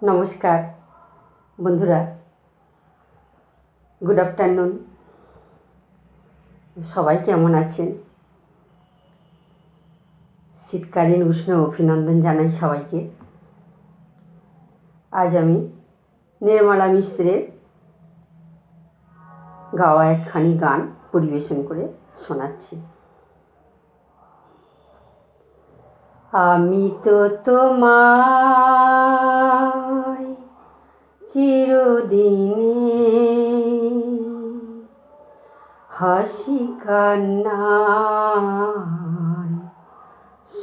নমস্কার বন্ধুরা, good afternoon. সবাই কেমন আছেন? শীতকালীন উষ্ণ অভিনন্দন জানাই সবাইকে। আজ আমি নির্মলা মিশ্রের গাওয়া একখানি গান পরিবেশন করে শোনাচ্ছি। আমি তো তোমায় চিরদিনে হাসি কান্নার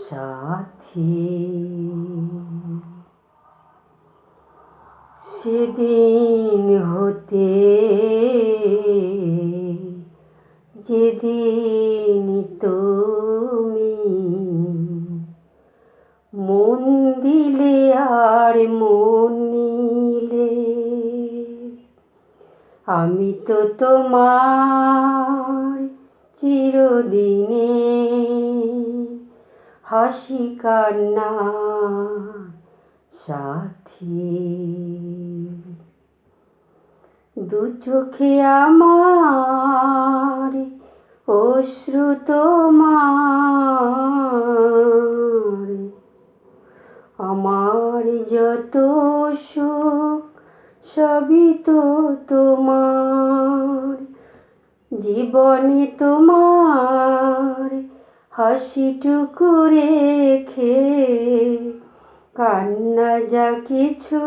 সাথী, সেদিন হতে যেদিন তুমি মন দিলে আর মন নিলে, আমি তো তোমার চিরদিনে হাসি কান্না সাথী। দু চোখে আমার অশ্রু তোমার, আমার যত সুখ সবই তো তোমার। জীবনে তোমার হাসিটুকু রেখে কান্না যা কিছু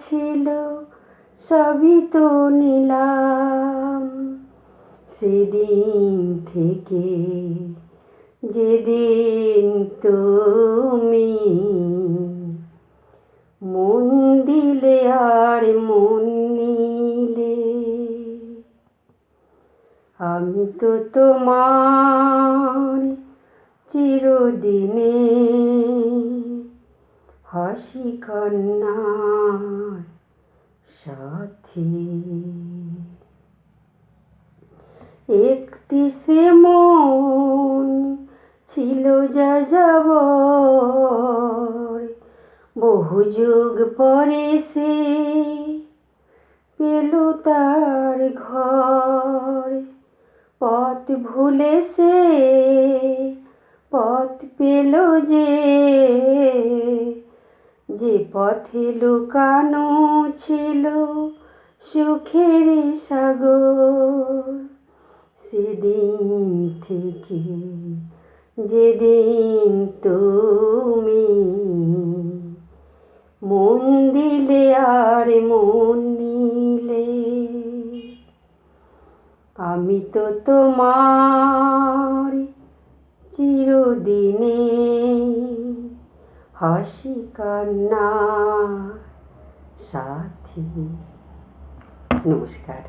ছিল সবই তো নিলাম। সেদিন থেকে যেদিন তুমি মন দিলে আর মন নিলে, আমি তো তোমার চিরদিনে হাসি কান্নার সাথী। একটি সে মন ছিল যাযাবর, বহু যুগ পরে সে পেল তার ঘর। পথ ভুলে সে পথ পেল যে পথে লুকানো ছিল সুখের সাগর। সেদিন থেকে যেদিন তুমি মন দিলে আর মন নিলে, আমি তো তোমার চিরদিনে হাসি কান্না সাথী। নমস্কার।